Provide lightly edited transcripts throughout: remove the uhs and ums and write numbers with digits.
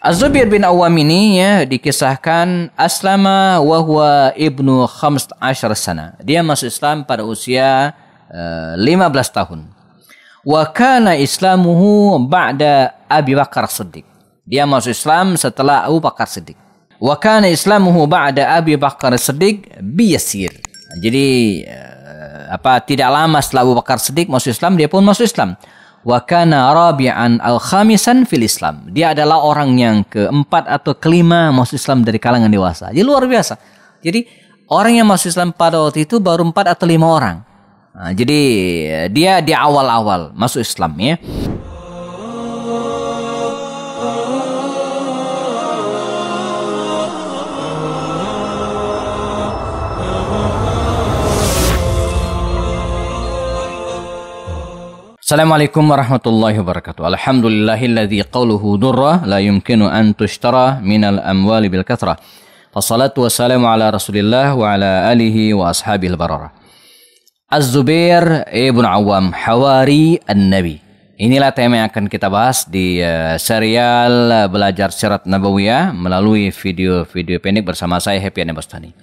Az-Zubair bin Awam ini ya dikisahkan aslama wa huwa ibnu 15 sana. Dia masuk Islam pada usia 15 tahun. Wa kana islamuhu ba'da Abi Bakar Siddiq. Dia masuk Islam setelah Abu Bakar Siddiq. Wa kana islamuhu ba'da Abi Bakar Siddiq biyasir. Jadi tidak lama setelah Abu Bakar Siddiq masuk Islam, dia pun masuk Islam. Wa kana rabi'an al-khamisan fil Islam. Dia adalah orang yang keempat atau kelima masuk Islam dari kalangan dewasa. Jadi luar biasa. Jadi orang yang masuk Islam pada waktu itu baru 4 atau 5 orang. Nah, jadi dia di awal-awal masuk Islam ya. Assalamualaikum warahmatullahi wabarakatuh. Alhamdulillahilladzi qawluhu durra la yumkinu an tushtara minal amwali bil kathrah. Wassalatu wassalamu ala Rasulillah wa ala alihi wa ashabihi al-bararah. Az-Zubair ibn Awam, Hawari an-Nabi. Inilah tema yang akan kita bahas di serial belajar Sirat Nabawiyah melalui video-video pendek bersama saya Happy Anabastani.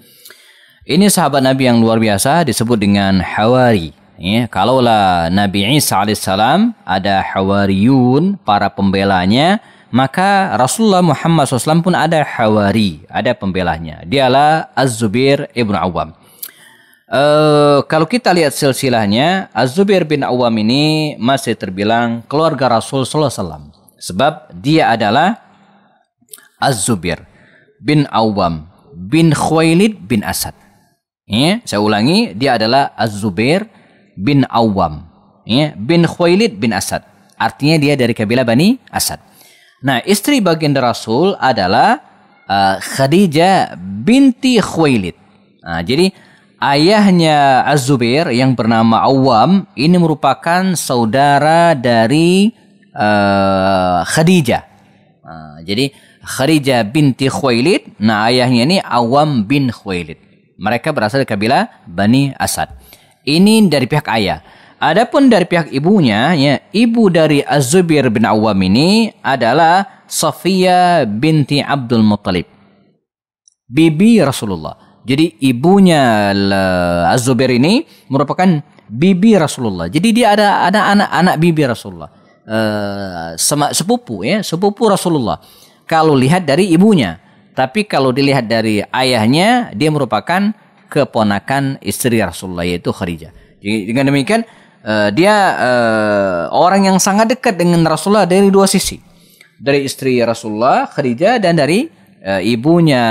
Ini sahabat Nabi yang luar biasa disebut dengan Hawari. Ya, kalaulah Nabi Isa alaihissalam ada Hawariyun, para pembelanya, maka Rasulullah Muhammad SAW pun ada Hawari, ada pembelanya. Dialah Az-Zubair ibn Awam. Kalau kita lihat silsilahnya, Az-Zubair bin Awam ini masih terbilang keluarga Rasul SAW. Sebab dia adalah Az-Zubair bin Awam bin Khuwailid bin Asad. Ya, saya ulangi, dia adalah Az-Zubair bin Awam ya, bin Khuwailid bin Asad. Artinya dia dari kabilah Bani Asad. Nah, istri baginda Rasul adalah Khadijah binti Khuwailid. Nah, jadi ayahnya Az-Zubair yang bernama Awam ini merupakan saudara dari Khadijah. Jadi Khadijah binti Khuwailid, nah ayahnya ini Awam bin Khuwailid. Mereka berasal dari kabilah Bani Asad. Ini dari pihak ayah. Adapun dari pihak ibunya, ya, ibu dari Az-Zubair bin Awam ini adalah Safiyah binti Abdul Muttalib, bibi Rasulullah. Jadi ibunya Az-Zubair ini merupakan bibi Rasulullah. Jadi dia ada anak-anak bibi Rasulullah, sepupu ya, sepupu Rasulullah. Kalau lihat dari ibunya, tapi kalau dilihat dari ayahnya, dia merupakan keponakan istri Rasulullah, yaitu Khadijah. Jadi dengan demikian dia orang yang sangat dekat dengan Rasulullah dari dua sisi, dari istri Rasulullah Khadijah dan dari ibunya,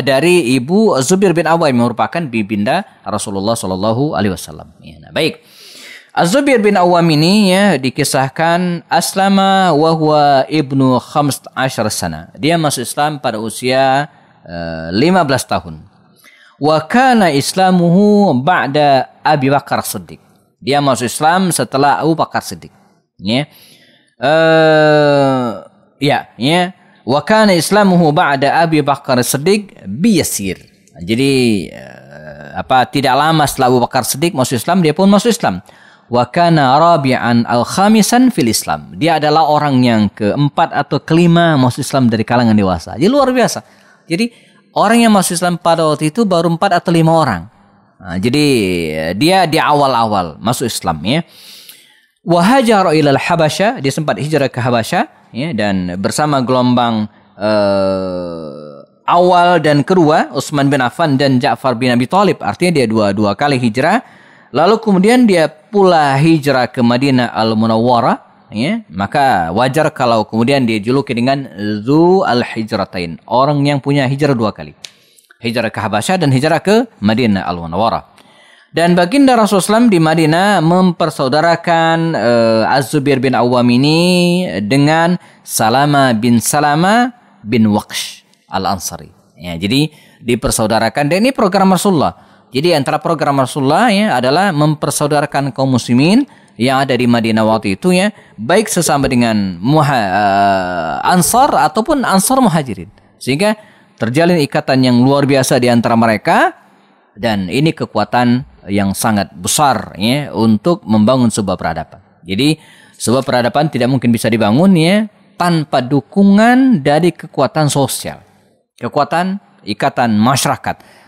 dari ibu Zubair bin Awam yang merupakan bibinda Rasulullah Shallallahu Alaihi Wasallam. Ya, nah, baik. Az-Zubair bin Awam ini ya dikisahkan aslama wa huwa ibnu 15 sana. Dia masuk Islam pada usia 15 tahun. Wa kana islamuhu ba'da Abi Bakar Siddiq. Dia masuk Islam setelah Abu Bakar Siddiq. Ya. Wa kana islamuhu ba'da Abi Bakar Siddiq biyasir. Jadi tidak lama setelah Abu Bakar Siddiq masuk Islam, dia pun masuk Islam. Wa kana rabi'an al-khamisan fil Islam. Dia adalah orang yang keempat atau kelima masuk Islam dari kalangan dewasa. Jadi luar biasa. Jadi orang yang masuk Islam pada waktu itu baru 4 atau 5 orang. Nah, jadi dia di awal-awal masuk Islam ya. Wa hajara ila al-Habasyah, dia sempat hijrah ke Habasyah ya, dan bersama gelombang awal dan kedua Utsman bin Affan dan Ja'far bin Abi Thalib. Artinya dia dua kali hijrah. Lalu kemudian dia pula hijrah ke Madinah Al-Munawwarah. Ya, maka wajar kalau kemudian dia juluki dengan Zu al-Hijratain, orang yang punya hijrah 2 kali. Hijrah ke Habasyah dan hijrah ke Madinah Al-Munawwarah. Dan baginda Rasulullah SAW di Madinah mempersaudarakan Az-Zubair bin Awam ini dengan Salama bin Waqsh Al-Ansari. Ya, jadi dipersaudarakan, dan ini program Rasulullah. Jadi antara program Rasulullah ya adalah mempersaudarakan kaum muslimin yang ada di Madinah waktu itu ya, baik sesama dengan Ansar ataupun Ansar Muhajirin, sehingga terjalin ikatan yang luar biasa di antara mereka, dan ini kekuatan yang sangat besar ya untuk membangun sebuah peradaban. Jadi sebuah peradaban tidak mungkin bisa dibangun ya tanpa dukungan dari kekuatan sosial, kekuatan ikatan masyarakat.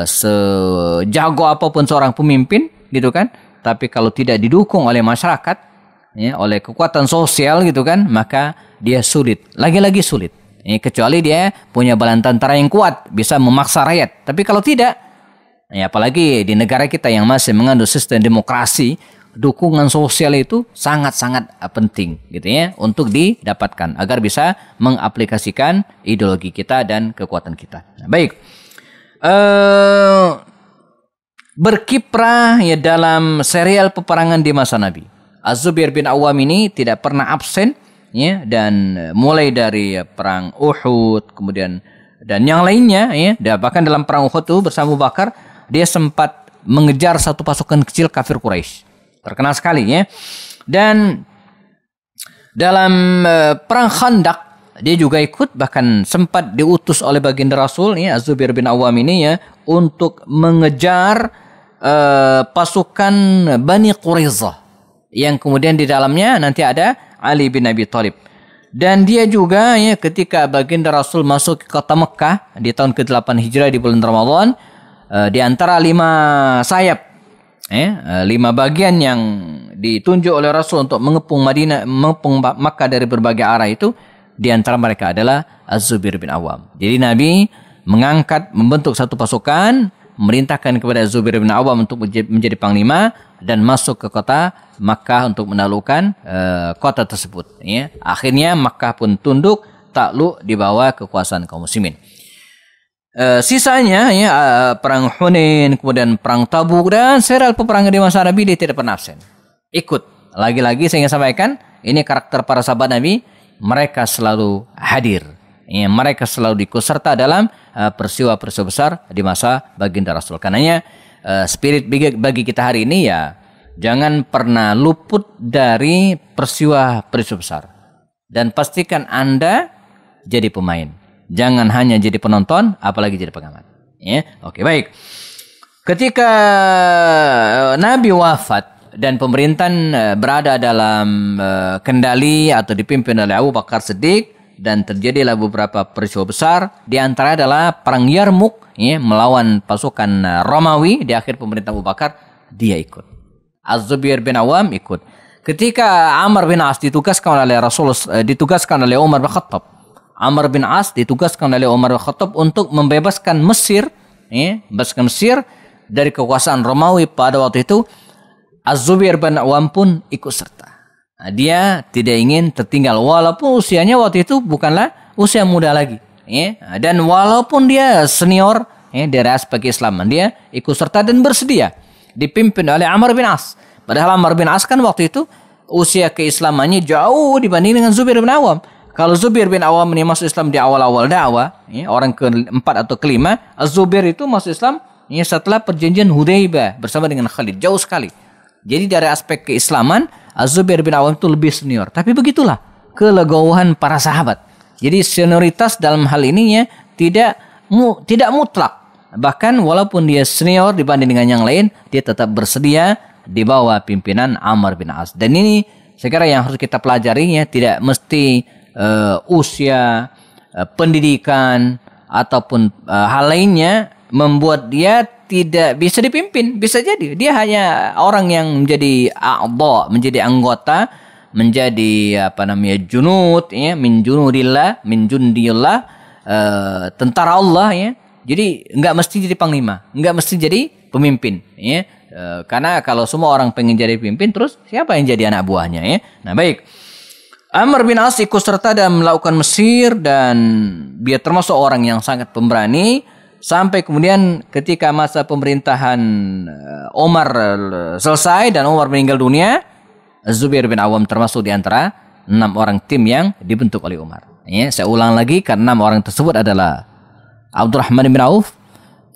Sejago apapun seorang pemimpin, gitu kan, tapi kalau tidak didukung oleh masyarakat, ya, oleh kekuatan sosial, gitu kan, maka dia sulit, lagi-lagi sulit. Kecuali dia punya balan tentara yang kuat, bisa memaksa rakyat. Tapi kalau tidak, ya, apalagi di negara kita yang masih mengandung sistem demokrasi, dukungan sosial itu sangat-sangat penting, gitu ya, untuk didapatkan agar bisa mengaplikasikan ideologi kita dan kekuatan kita. Nah, baik, berkiprah ya dalam serial peperangan di masa Nabi. Az-Zubair bin Awam ini tidak pernah absen, ya, dan mulai dari perang Uhud, kemudian dan yang lainnya, ya, bahkan dalam perang Uhud itu bersama Abu Bakar dia sempat mengejar satu pasukan kecil kafir Quraisy, terkenal sekali, ya. Dan dalam perang Khandaq dia juga ikut, bahkan sempat diutus oleh baginda Rasul, ya, Az-Zubair bin Awam ini, ya, untuk mengejar pasukan Bani Quraizah yang kemudian di dalamnya nanti ada Ali bin Abi Thalib. Dan dia juga, ya, ketika baginda Rasul masuk ke kota Mekah di tahun ke-8 Hijrah di bulan Ramadan, di antara 5 sayap, 5 bagian yang ditunjuk oleh Rasul untuk mengepung Makkah dari berbagai arah itu, di antara mereka adalah Az-Zubair bin Awam. Jadi Nabi membentuk satu pasukan, memerintahkan kepada Az-Zubair bin Awam untuk menjadi panglima dan masuk ke kota Makkah untuk menaklukkan kota tersebut, ya. Akhirnya Makkah pun tunduk, takluk di bawah kekuasaan kaum muslimin. Sisanya, ya, perang Hunain, kemudian perang Tabuk dan serial peperangan di masa Nabi dia tidak pernah absen. Ikut. Lagi-lagi saya ingin sampaikan, ini karakter para sahabat Nabi, mereka selalu hadir. Ya, mereka selalu ikut serta dalam peristiwa-peristiwa besar di masa baginda Rasul. Karenanya spirit bagi kita hari ini, ya, jangan pernah luput dari peristiwa-peristiwa besar. Dan pastikan Anda jadi pemain. Jangan hanya jadi penonton, apalagi jadi pengamat. Ya, oke, baik. Ketika Nabi wafat dan pemerintahan berada dalam kendali atau dipimpin oleh Abu Bakar Siddiq, dan terjadilah beberapa peristiwa besar, di antara adalah perang Yarmuk, ya, melawan pasukan Romawi di akhir pemerintahan Abu Bakar, dia ikut. Az-Zubair bin Awam ikut. Ketika Amr bin As ditugaskan oleh Rasulullah, ditugaskan oleh Umar bin Khattab. Amr bin As ditugaskan oleh Umar bin Khattab untuk membebaskan Mesir, ya, membebaskan Mesir dari kekuasaan Romawi pada waktu itu. Az-Zubair bin Awam pun ikut serta. Nah, dia tidak ingin tertinggal walaupun usianya waktu itu bukanlah usia muda lagi, ya. Dan walaupun dia senior, ya, dari aspek Islam, dia ikut serta dan bersedia dipimpin oleh Amr bin As. Padahal Amr bin As kan waktu itu usia keislamannya jauh dibanding dengan Zubair bin Awam. Kalau Zubair bin Awam ini masuk Islam di awal-awal dakwah, ya, orang ke-4 atau ke-5, Az-Zubair itu masuk Islam, ya, setelah perjanjian Hudaybiyah bersama dengan Khalid, jauh sekali. Jadi dari aspek keislaman Az-Zubair bin Awam itu lebih senior. Tapi begitulah kelegowohan para sahabat. Jadi senioritas dalam hal ini, ya, tidak mutlak. Bahkan walaupun dia senior dibanding dengan yang lain, dia tetap bersedia di bawah pimpinan Amr bin As. Dan ini sekarang yang harus kita pelajari, ya, tidak mesti usia, pendidikan ataupun hal lainnya membuat dia tidak bisa dipimpin. Bisa jadi dia hanya orang yang menjadi menjadi anggota, menjadi junud, ya, min junudillah, min jundillah, tentara Allah, ya. Jadi enggak mesti jadi panglima, enggak mesti jadi pemimpin, ya. Karena kalau semua orang pengen jadi pemimpin, terus siapa yang jadi anak buahnya, ya. Nah, baik. Amr bin As ikut serta dalam melakukan Mesir dan dia termasuk orang yang sangat pemberani. Sampai kemudian ketika masa pemerintahan Umar selesai dan Umar meninggal dunia, Zubair bin Awam termasuk di antara 6 orang tim yang dibentuk oleh Umar. Ya, saya ulang lagi, karena 6 orang tersebut adalah Abdurrahman bin Auf,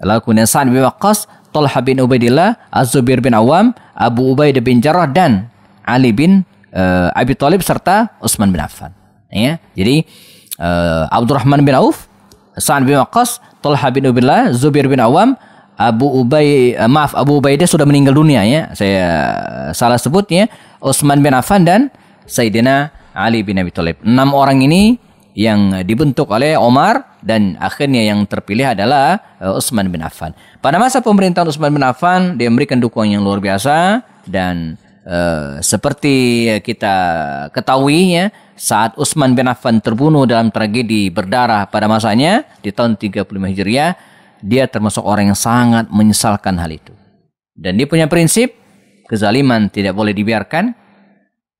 lalu kemudian Sa'ad bin Waqqas, Talha bin Ubaidillah, Az-Zubair bin Awam, Abu Ubaidah bin Jarrah, dan Ali bin Abi Thalib serta Utsman bin Affan. Ya, jadi Abdurrahman bin Auf, Sa'ad bin Waqqas, Talha bin Ubaidillah, Zubair bin Awam, Abu Ubaidah sudah meninggal dunia, ya. Saya salah sebut, ya. Utsman bin Affan dan Sayyidina Ali bin Abi Thalib. 6 orang ini yang dibentuk oleh Omar dan akhirnya yang terpilih adalah Utsman bin Affan. Pada masa pemerintahan Utsman bin Affan, dia memberikan dukungan yang luar biasa dan seperti kita ketahui ya, saat Utsman bin Affan terbunuh dalam tragedi berdarah pada masanya di tahun 35 Hijriah, dia termasuk orang yang sangat menyesalkan hal itu. Dan dia punya prinsip, kezaliman tidak boleh dibiarkan,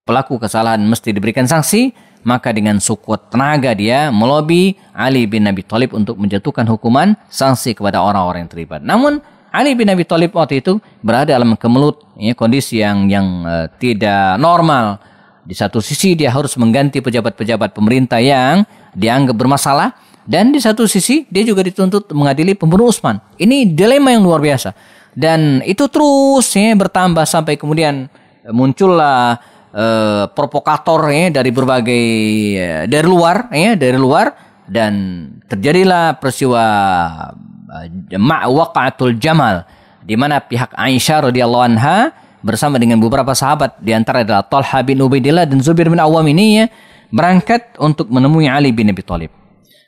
pelaku kesalahan mesti diberikan sanksi, maka dengan sekuat tenaga dia melobi Ali bin Abi Thalib untuk menjatuhkan hukuman sanksi kepada orang-orang yang terlibat. Namun Ali bin Abi Thalib waktu itu berada dalam kemelut ya, kondisi yang tidak normal. Di satu sisi dia harus mengganti pejabat-pejabat pemerintah yang dianggap bermasalah, dan di satu sisi dia juga dituntut mengadili pembunuh Utsman. Ini dilema yang luar biasa. Dan itu terus ya, bertambah sampai kemudian muncullah provokator ya, dari berbagai dari luar dan terjadilah peristiwa waqatul Jamal, di mana pihak Aisyah radhiyallahu anha bersama dengan beberapa sahabat, di antara adalah Talha bin Ubaidillah dan Zubair bin Awam ini ya, berangkat untuk menemui Ali bin Abi Thalib.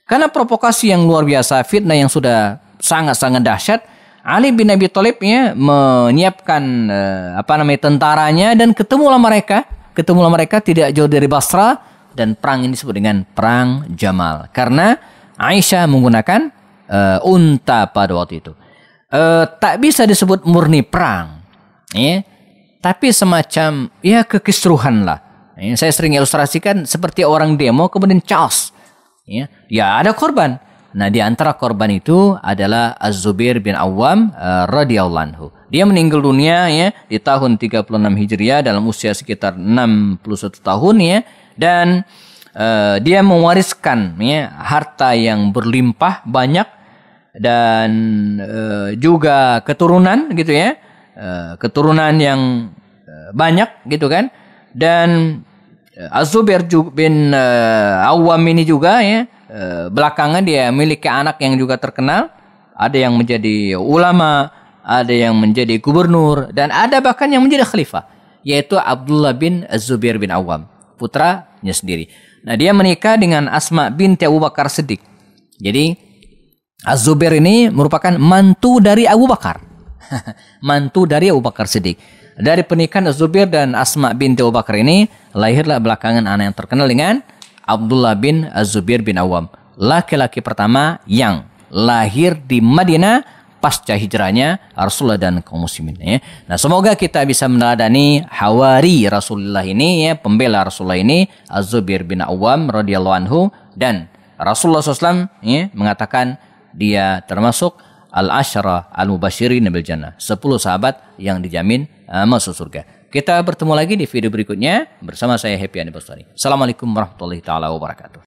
Karena provokasi yang luar biasa, fitnah yang sudah sangat-sangat dahsyat, Ali bin Abi Thalib ya menyiapkan tentaranya dan ketemulah mereka tidak jauh dari Basra, dan perang ini disebut dengan perang Jamal karena Aisyah menggunakan unta pada waktu itu. Tak bisa disebut murni perang ya, tapi semacam ya kekisruhan lah ya. Saya sering ilustrasikan seperti orang demo kemudian chaos ya ada korban. Nah, di antara korban itu adalah Az-Zubair bin Awam radhiyallahu anhu. Dia meninggal dunia ya di tahun 36 Hijriah dalam usia sekitar 61 tahun ya, dan dia mewariskan ya harta yang berlimpah banyak dan juga keturunan gitu ya. Keturunan yang banyak gitu kan. Dan Az-Zubair bin Awam ini juga ya, belakangan dia memiliki anak yang juga terkenal, ada yang menjadi ulama, ada yang menjadi gubernur, dan ada bahkan yang menjadi khalifah, yaitu Abdullah bin Az-Zubair bin Awam, putranya sendiri. Nah, dia menikah dengan Asma binti Abu Bakar Siddiq. Jadi Az-Zubair ini merupakan mantu dari Abu Bakar. Mantu dari Abu Bakar Siddiq. Dari pernikahan Az-Zubair dan Asma binti Abu Bakar ini lahirlah belakangan anak yang terkenal dengan Abdullah bin Az-Zubair bin Awam, laki-laki pertama yang lahir di Madinah pasca hijrahnya Rasulullah dan kaum muslimin ya. Nah, semoga kita bisa meneladani hawari Rasulullah ini ya, pembela Rasulullah ini, Az-Zubair bin Awam radhiyallahu anhu, dan Rasulullah SAW ya, mengatakan dia termasuk al-asyara al-mubasyirin bil jannah, 10 sahabat yang dijamin masuk surga. Kita bertemu lagi di video berikutnya bersama saya Happy Andi Bastari. Assalamualaikum warahmatullahi taala wabarakatuh.